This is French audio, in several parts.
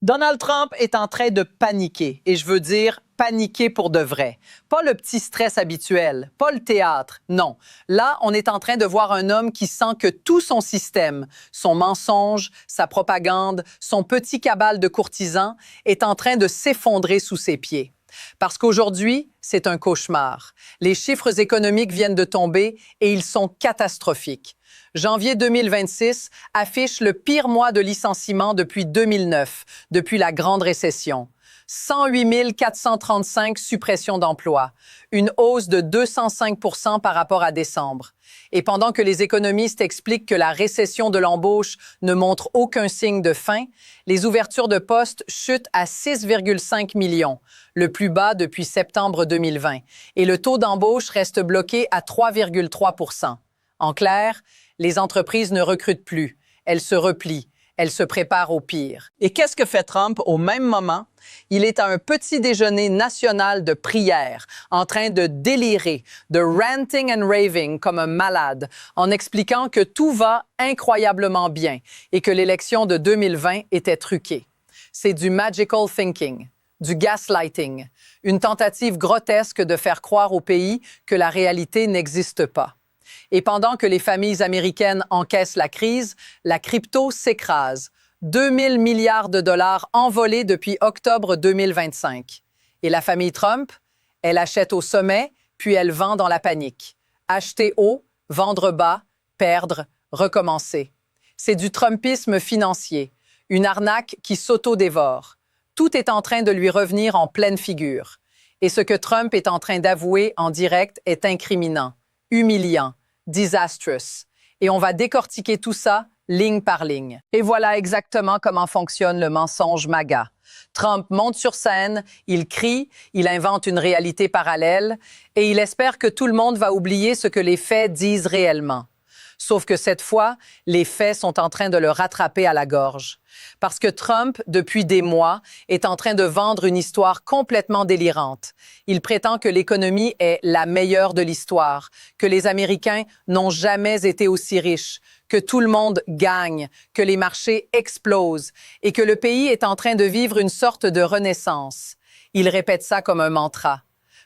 Donald Trump est en train de paniquer, et je veux dire paniquer pour de vrai. Pas le petit stress habituel, pas le théâtre, non. Là, on est en train de voir un homme qui sent que tout son système, son mensonge, sa propagande, son petit cabale de courtisans est en train de s'effondrer sous ses pieds. Parce qu'aujourd'hui, c'est un cauchemar. Les chiffres économiques viennent de tomber et ils sont catastrophiques. Janvier 2026 affiche le pire mois de licenciement depuis 2009, depuis la grande récession. 108 435 suppressions d'emplois, une hausse de 205 % par rapport à décembre. Et pendant que les économistes expliquent que la récession de l'embauche ne montre aucun signe de fin, les ouvertures de postes chutent à 6,5 millions, le plus bas depuis septembre 2020, et le taux d'embauche reste bloqué à 3,3 %. En clair, les entreprises ne recrutent plus, elles se replient, elles se préparent au pire. Et qu'est-ce que fait Trump au même moment? Il est à un petit déjeuner national de prière, en train de délirer, de ranting and raving comme un malade, en expliquant que tout va incroyablement bien et que l'élection de 2020 était truquée. C'est du magical thinking, du gaslighting, une tentative grotesque de faire croire au pays que la réalité n'existe pas. Et pendant que les familles américaines encaissent la crise, la crypto s'écrase. 2 000 milliards de dollars envolés depuis octobre 2025. Et la famille Trump, elle achète au sommet, puis elle vend dans la panique. Acheter haut, vendre bas, perdre, recommencer. C'est du trumpisme financier, une arnaque qui s'auto-dévore. Tout est en train de lui revenir en pleine figure. Et ce que Trump est en train d'avouer en direct est incriminant, humiliant, disastrous. Et on va décortiquer tout ça ligne par ligne. Et voilà exactement comment fonctionne le mensonge MAGA. Trump monte sur scène, il crie, il invente une réalité parallèle et il espère que tout le monde va oublier ce que les faits disent réellement. Sauf que cette fois, les faits sont en train de le rattraper à la gorge. Parce que Trump, depuis des mois, est en train de vendre une histoire complètement délirante. Il prétend que l'économie est la meilleure de l'histoire, que les Américains n'ont jamais été aussi riches, que tout le monde gagne, que les marchés explosent et que le pays est en train de vivre une sorte de renaissance. Il répète ça comme un mantra,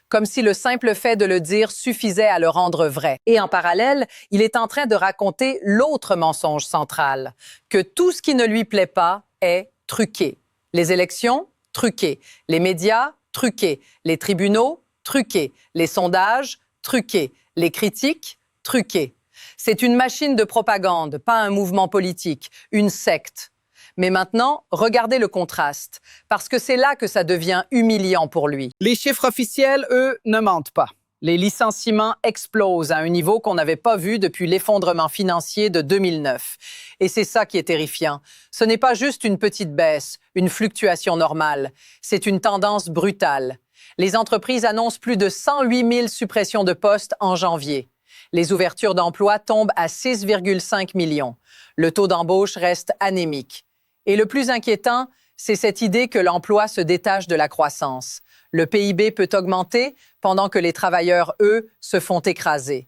comme si le simple fait de le dire suffisait à le rendre vrai. Et en parallèle, il est en train de raconter l'autre mensonge central, que tout ce qui ne lui plaît pas est truqué. Les élections, truquées. Les médias, truqués. Les tribunaux, truqués. Les sondages, truqués. Les critiques, truqués. C'est une machine de propagande, pas un mouvement politique, une secte. Mais maintenant, regardez le contraste, parce que c'est là que ça devient humiliant pour lui. Les chiffres officiels, eux, ne mentent pas. Les licenciements explosent à un niveau qu'on n'avait pas vu depuis l'effondrement financier de 2009. Et c'est ça qui est terrifiant. Ce n'est pas juste une petite baisse, une fluctuation normale. C'est une tendance brutale. Les entreprises annoncent plus de 108 000 suppressions de postes en janvier. Les ouvertures d'emplois tombent à 6,5 millions. Le taux d'embauche reste anémique. Et le plus inquiétant, c'est cette idée que l'emploi se détache de la croissance. Le PIB peut augmenter pendant que les travailleurs, eux, se font écraser.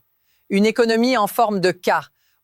Une économie en forme de K,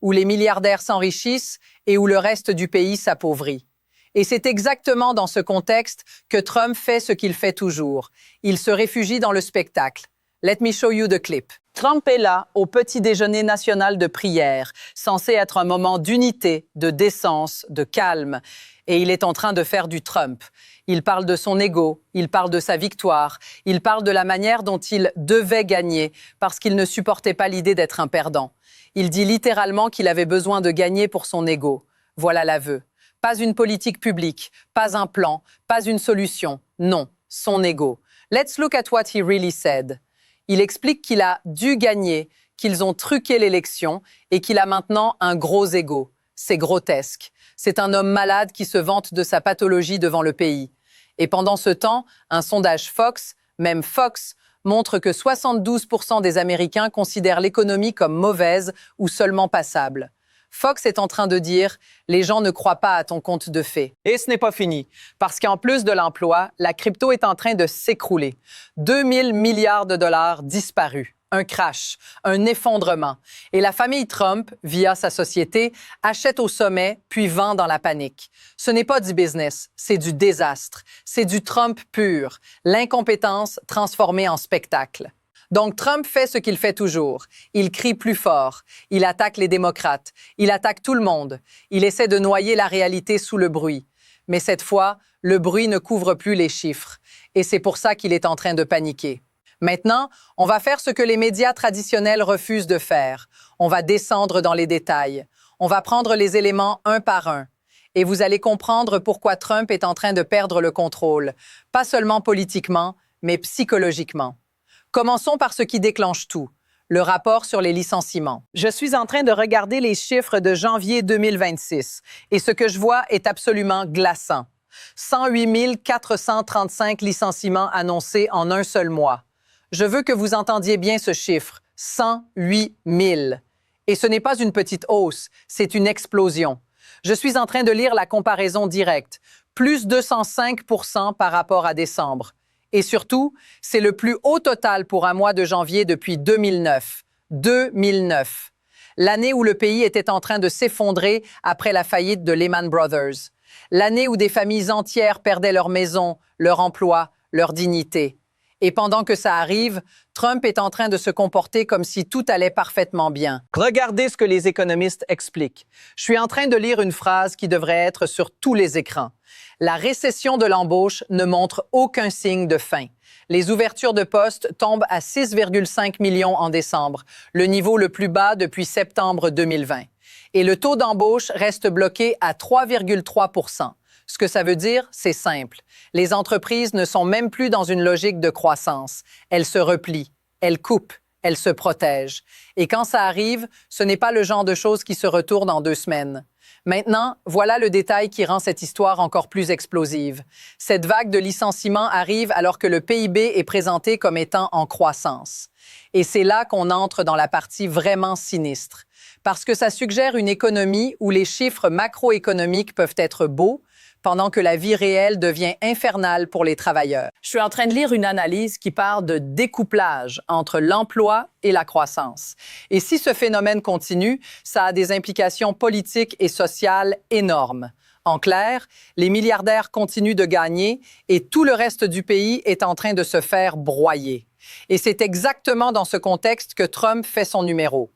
où les milliardaires s'enrichissent et où le reste du pays s'appauvrit. Et c'est exactement dans ce contexte que Trump fait ce qu'il fait toujours. Il se réfugie dans le spectacle. Let me show you the clip. Trump est là, au petit déjeuner national de prière, censé être un moment d'unité, de décence, de calme. Et il est en train de faire du Trump. Il parle de son ego, il parle de sa victoire, il parle de la manière dont il devait gagner, parce qu'il ne supportait pas l'idée d'être un perdant. Il dit littéralement qu'il avait besoin de gagner pour son ego. Voilà l'aveu. Pas une politique publique, pas un plan, pas une solution. Non, son ego. Let's look at what he really said. Il explique qu'il a dû gagner, qu'ils ont truqué l'élection et qu'il a maintenant un gros ego. C'est grotesque. C'est un homme malade qui se vante de sa pathologie devant le pays. Et pendant ce temps, un sondage Fox, même Fox, montre que 72 % des Américains considèrent l'économie comme mauvaise ou seulement passable. Fox est en train de dire « Les gens ne croient pas à ton conte de fées ». Et ce n'est pas fini, parce qu'en plus de l'emploi, la crypto est en train de s'écrouler. 2 000 milliards de dollars disparus. un crash, un effondrement. Et la famille Trump, via sa société, achète au sommet puis vend dans la panique. Ce n'est pas du business, c'est du désastre. C'est du Trump pur, l'incompétence transformée en spectacle. Donc Trump fait ce qu'il fait toujours. Il crie plus fort. Il attaque les démocrates. Il attaque tout le monde. Il essaie de noyer la réalité sous le bruit. Mais cette fois, le bruit ne couvre plus les chiffres. Et c'est pour ça qu'il est en train de paniquer. Maintenant, on va faire ce que les médias traditionnels refusent de faire. On va descendre dans les détails. On va prendre les éléments un par un. Et vous allez comprendre pourquoi Trump est en train de perdre le contrôle, pas seulement politiquement, mais psychologiquement. Commençons par ce qui déclenche tout, le rapport sur les licenciements. Je suis en train de regarder les chiffres de janvier 2026 et ce que je vois est absolument glaçant. 108 435 licenciements annoncés en un seul mois. Je veux que vous entendiez bien ce chiffre, 108 000. Et ce n'est pas une petite hausse, c'est une explosion. Je suis en train de lire la comparaison directe, plus 205 % par rapport à décembre. Et surtout, c'est le plus haut total pour un mois de janvier depuis 2009. 2009. L'année où le pays était en train de s'effondrer après la faillite de Lehman Brothers. L'année où des familles entières perdaient leur maison, leur emploi, leur dignité. Et pendant que ça arrive, Trump est en train de se comporter comme si tout allait parfaitement bien. Regardez ce que les économistes expliquent. Je suis en train de lire une phrase qui devrait être sur tous les écrans. La récession de l'embauche ne montre aucun signe de fin. Les ouvertures de postes tombent à 6,5 millions en décembre, le niveau le plus bas depuis septembre 2020. Et le taux d'embauche reste bloqué à 3,3 %. Ce que ça veut dire, c'est simple. Les entreprises ne sont même plus dans une logique de croissance. Elles se replient, elles coupent, elles se protègent. Et quand ça arrive, ce n'est pas le genre de choses qui se retournent en 2 semaines. Maintenant, voilà le détail qui rend cette histoire encore plus explosive. Cette vague de licenciements arrive alors que le PIB est présenté comme étant en croissance. Et c'est là qu'on entre dans la partie vraiment sinistre. Parce que ça suggère une économie où les chiffres macroéconomiques peuvent être beaux, pendant que la vie réelle devient infernale pour les travailleurs. Je suis en train de lire une analyse qui parle de découplage entre l'emploi et la croissance. Et si ce phénomène continue, ça a des implications politiques et sociales énormes. En clair, les milliardaires continuent de gagner et tout le reste du pays est en train de se faire broyer. Et c'est exactement dans ce contexte que Trump fait son numéro.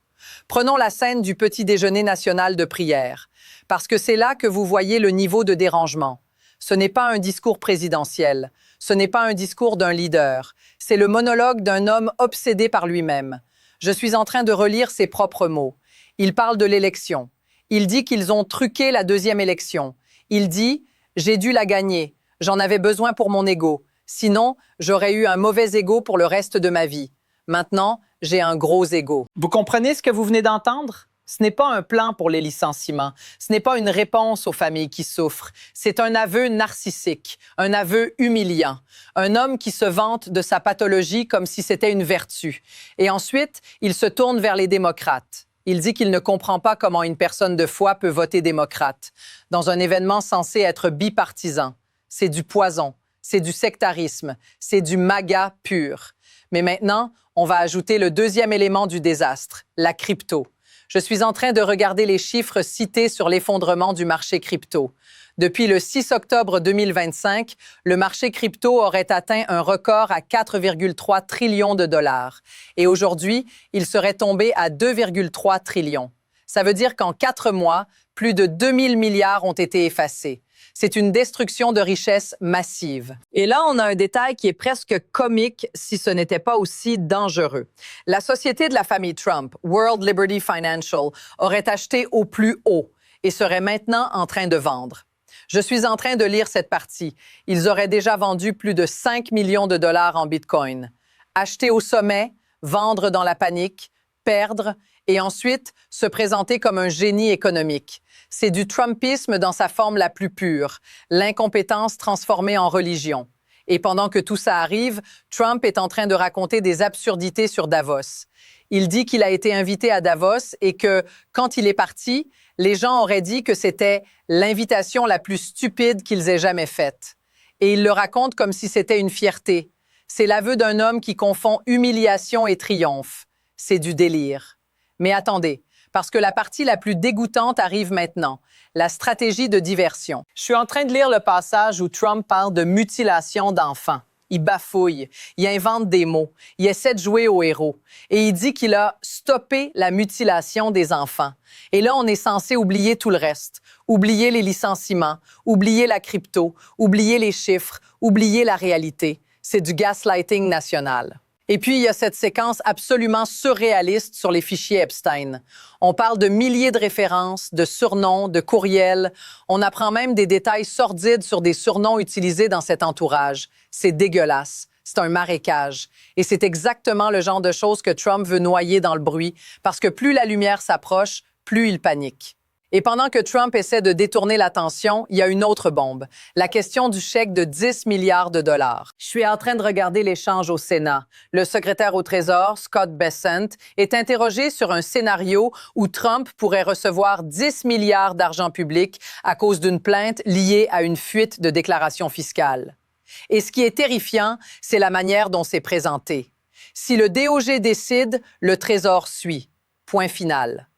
Prenons la scène du petit déjeuner national de prière, parce que c'est là que vous voyez le niveau de dérangement. Ce n'est pas un discours présidentiel, ce n'est pas un discours d'un leader, c'est le monologue d'un homme obsédé par lui-même. Je suis en train de relire ses propres mots. Il parle de l'élection. Il dit qu'ils ont truqué la deuxième élection. Il dit « J'ai dû la gagner, j'en avais besoin pour mon ego. Sinon, j'aurais eu un mauvais ego pour le reste de ma vie. Maintenant, j'ai un gros ego. » Vous comprenez ce que vous venez d'entendre? Ce n'est pas un plan pour les licenciements. Ce n'est pas une réponse aux familles qui souffrent. C'est un aveu narcissique, un aveu humiliant. Un homme qui se vante de sa pathologie comme si c'était une vertu. Et ensuite, il se tourne vers les démocrates. Il dit qu'il ne comprend pas comment une personne de foi peut voter démocrate dans un événement censé être bipartisan. C'est du poison, c'est du sectarisme, c'est du MAGA pur. Mais maintenant, on va ajouter le deuxième élément du désastre, la crypto. Je suis en train de regarder les chiffres cités sur l'effondrement du marché crypto. Depuis le 6 octobre 2025, le marché crypto aurait atteint un record à 4,3 trillions de dollars. Et aujourd'hui, il serait tombé à 2,3 trillions. Ça veut dire qu'en 4 mois, plus de 2000 milliards ont été effacés. C'est une destruction de richesse massive. Et là, on a un détail qui est presque comique si ce n'était pas aussi dangereux. La société de la famille Trump, World Liberty Financial, aurait acheté au plus haut et serait maintenant en train de vendre. Je suis en train de lire cette partie. Ils auraient déjà vendu plus de 5 millions de dollars en Bitcoin. Acheter au sommet, vendre dans la panique, perdre et ensuite se présenter comme un génie économique. C'est du Trumpisme dans sa forme la plus pure, l'incompétence transformée en religion. Et pendant que tout ça arrive, Trump est en train de raconter des absurdités sur Davos. Il dit qu'il a été invité à Davos et que, quand il est parti, les gens auraient dit que c'était l'invitation la plus stupide qu'ils aient jamais faite. Et il le raconte comme si c'était une fierté. C'est l'aveu d'un homme qui confond humiliation et triomphe. C'est du délire. Mais attendez, parce que la partie la plus dégoûtante arrive maintenant, la stratégie de diversion. Je suis en train de lire le passage où Trump parle de mutilation d'enfants. Il bafouille, il invente des mots, il essaie de jouer au héros. Et il dit qu'il a stoppé la mutilation des enfants. Et là, on est censé oublier tout le reste. Oublier les licenciements, oublier la crypto, oublier les chiffres, oublier la réalité. C'est du gaslighting national. Et puis, il y a cette séquence absolument surréaliste sur les fichiers Epstein. On parle de milliers de références, de surnoms, de courriels. On apprend même des détails sordides sur des surnoms utilisés dans cet entourage. C'est dégueulasse. C'est un marécage. Et c'est exactement le genre de choses que Trump veut noyer dans le bruit, parce que plus la lumière s'approche, plus il panique. Et pendant que Trump essaie de détourner l'attention, il y a une autre bombe, la question du chèque de 10 milliards de dollars. Je suis en train de regarder l'échange au Sénat. Le secrétaire au Trésor, Scott Bessent, est interrogé sur un scénario où Trump pourrait recevoir 10 milliards d'argent public à cause d'une plainte liée à une fuite de déclaration fiscale. Et ce qui est terrifiant, c'est la manière dont c'est présenté. Si le DOJ décide, le Trésor suit. Point final.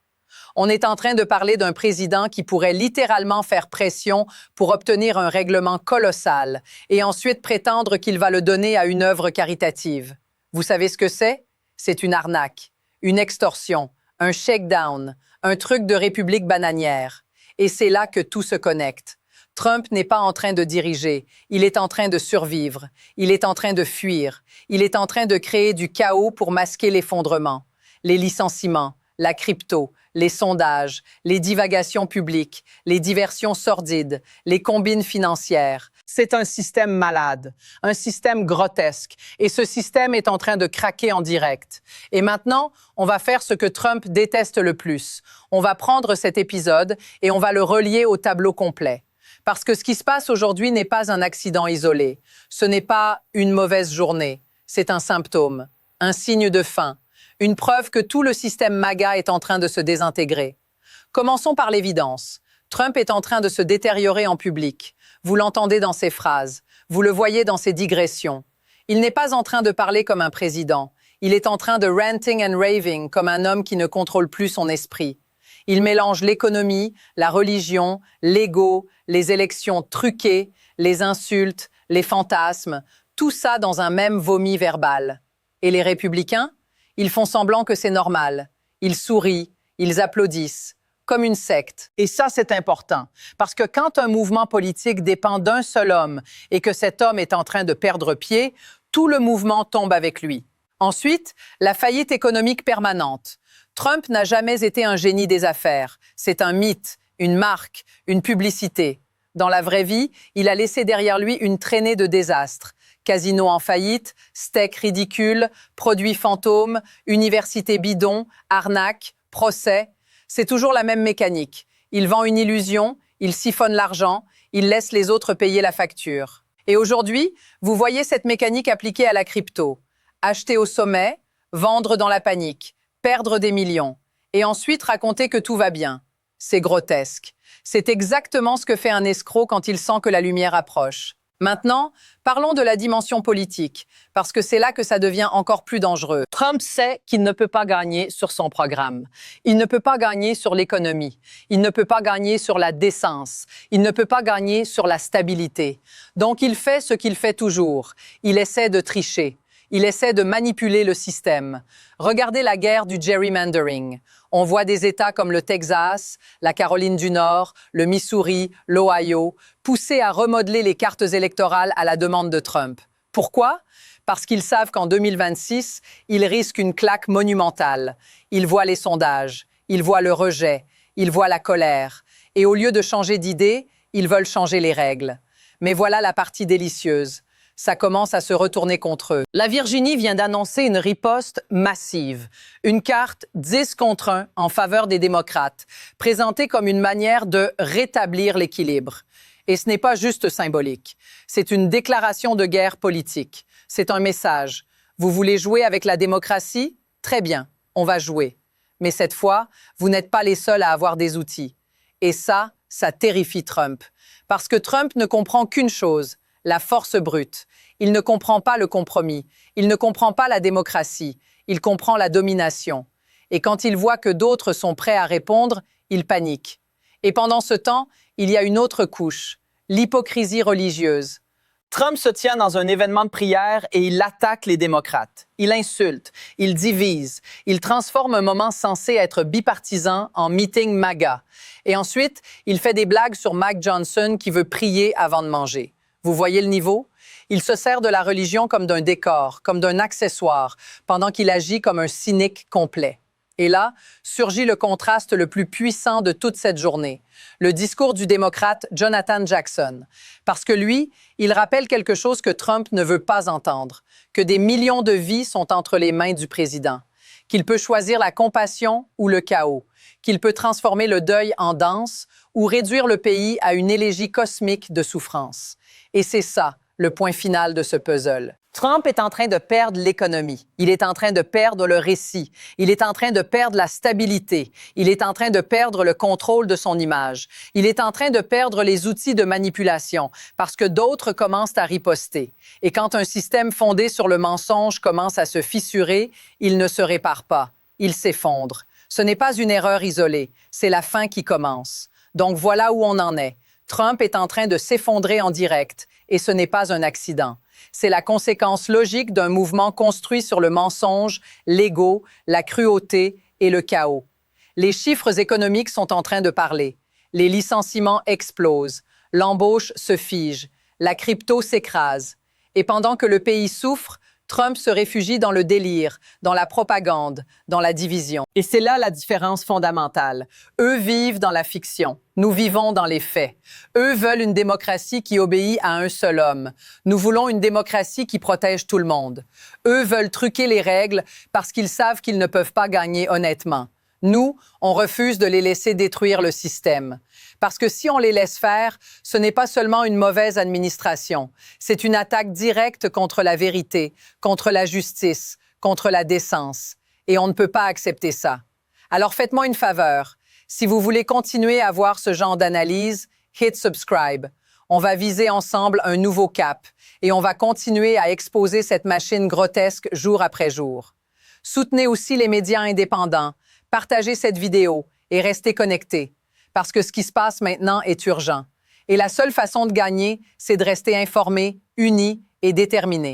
On est en train de parler d'un président qui pourrait littéralement faire pression pour obtenir un règlement colossal et ensuite prétendre qu'il va le donner à une œuvre caritative. Vous savez ce que c'est? C'est une arnaque, une extorsion, un shakedown, un truc de république bananière. Et c'est là que tout se connecte. Trump n'est pas en train de diriger, il est en train de survivre, il est en train de fuir, il est en train de créer du chaos pour masquer l'effondrement, les licenciements, la crypto, les sondages, les divagations publiques, les diversions sordides, les combines financières. C'est un système malade, un système grotesque, et ce système est en train de craquer en direct. Et maintenant, on va faire ce que Trump déteste le plus. On va prendre cet épisode et on va le relier au tableau complet. Parce que ce qui se passe aujourd'hui n'est pas un accident isolé. Ce n'est pas une mauvaise journée. C'est un symptôme, un signe de fin. Une preuve que tout le système MAGA est en train de se désintégrer. Commençons par l'évidence. Trump est en train de se détériorer en public. Vous l'entendez dans ses phrases. Vous le voyez dans ses digressions. Il n'est pas en train de parler comme un président. Il est en train de ranting and raving comme un homme qui ne contrôle plus son esprit. Il mélange l'économie, la religion, l'ego, les élections truquées, les insultes, les fantasmes, tout ça dans un même vomi verbal. Et les républicains? Ils font semblant que c'est normal. Ils sourient, ils applaudissent, comme une secte. Et ça, c'est important, parce que quand un mouvement politique dépend d'un seul homme et que cet homme est en train de perdre pied, tout le mouvement tombe avec lui. Ensuite, la faillite économique permanente. Trump n'a jamais été un génie des affaires. C'est un mythe, une marque, une publicité. Dans la vraie vie, il a laissé derrière lui une traînée de désastres. Casino en faillite, steak ridicule, produits fantômes, université bidon, arnaque, procès. C'est toujours la même mécanique. Il vend une illusion, il siphonne l'argent, il laisse les autres payer la facture. Et aujourd'hui, vous voyez cette mécanique appliquée à la crypto. Acheter au sommet, vendre dans la panique, perdre des millions, et ensuite raconter que tout va bien. C'est grotesque. C'est exactement ce que fait un escroc quand il sent que la lumière approche. Maintenant, parlons de la dimension politique, parce que c'est là que ça devient encore plus dangereux. Trump sait qu'il ne peut pas gagner sur son programme. Il ne peut pas gagner sur l'économie. Il ne peut pas gagner sur la décence. Il ne peut pas gagner sur la stabilité. Donc, il fait ce qu'il fait toujours. Il essaie de tricher. Il essaie de manipuler le système. Regardez la guerre du gerrymandering. On voit des États comme le Texas, la Caroline du Nord, le Missouri, l'Ohio, pousser à remodeler les cartes électorales à la demande de Trump. Pourquoi? Parce qu'ils savent qu'en 2026, ils risquent une claque monumentale. Ils voient les sondages, ils voient le rejet, ils voient la colère. Et au lieu de changer d'idée, ils veulent changer les règles. Mais voilà la partie délicieuse. Ça commence à se retourner contre eux. La Virginie vient d'annoncer une riposte massive, une carte 10 contre 1 en faveur des démocrates, présentée comme une manière de rétablir l'équilibre. Et ce n'est pas juste symbolique, c'est une déclaration de guerre politique. C'est un message. Vous voulez jouer avec la démocratie? Très bien, on va jouer. Mais cette fois, vous n'êtes pas les seuls à avoir des outils. Et ça terrifie Trump. Parce que Trump ne comprend qu'une chose, la force brute. Il ne comprend pas le compromis. Il ne comprend pas la démocratie. Il comprend la domination. Et quand il voit que d'autres sont prêts à répondre, il panique. Et pendant ce temps, il y a une autre couche, l'hypocrisie religieuse. Trump se tient dans un événement de prière et il attaque les démocrates. Il insulte, il divise, il transforme un moment censé être bipartisan en meeting MAGA. Et ensuite, il fait des blagues sur Mac Johnson qui veut prier avant de manger. Vous voyez le niveau? Il se sert de la religion comme d'un décor, comme d'un accessoire, pendant qu'il agit comme un cynique complet. Et là, surgit le contraste le plus puissant de toute cette journée, le discours du démocrate Jonathan Jackson. Parce que lui, il rappelle quelque chose que Trump ne veut pas entendre, que des millions de vies sont entre les mains du président, qu'il peut choisir la compassion ou le chaos, qu'il peut transformer le deuil en danse ou réduire le pays à une élégie cosmique de souffrance. Et c'est ça, le point final de ce puzzle. Trump est en train de perdre l'économie. Il est en train de perdre le récit. Il est en train de perdre la stabilité. Il est en train de perdre le contrôle de son image. Il est en train de perdre les outils de manipulation parce que d'autres commencent à riposter. Et quand un système fondé sur le mensonge commence à se fissurer, il ne se répare pas. Il s'effondre. Ce n'est pas une erreur isolée. C'est la fin qui commence. Donc voilà où on en est. Trump est en train de s'effondrer en direct et ce n'est pas un accident. C'est la conséquence logique d'un mouvement construit sur le mensonge, l'ego, la cruauté et le chaos. Les chiffres économiques sont en train de parler. Les licenciements explosent, l'embauche se fige, la crypto s'écrase. Et pendant que le pays souffre, Trump se réfugie dans le délire, dans la propagande, dans la division. Et c'est là la différence fondamentale. Eux vivent dans la fiction. Nous vivons dans les faits. Eux veulent une démocratie qui obéit à un seul homme. Nous voulons une démocratie qui protège tout le monde. Eux veulent truquer les règles parce qu'ils savent qu'ils ne peuvent pas gagner honnêtement. Nous, on refuse de les laisser détruire le système. Parce que si on les laisse faire, ce n'est pas seulement une mauvaise administration, c'est une attaque directe contre la vérité, contre la justice, contre la décence. Et on ne peut pas accepter ça. Alors faites-moi une faveur. Si vous voulez continuer à voir ce genre d'analyse, hit subscribe. On va viser ensemble un nouveau cap et on va continuer à exposer cette machine grotesque jour après jour. Soutenez aussi les médias indépendants. Partagez cette vidéo et restez connectés, parce que ce qui se passe maintenant est urgent. Et la seule façon de gagner, c'est de rester informé, uni et déterminé.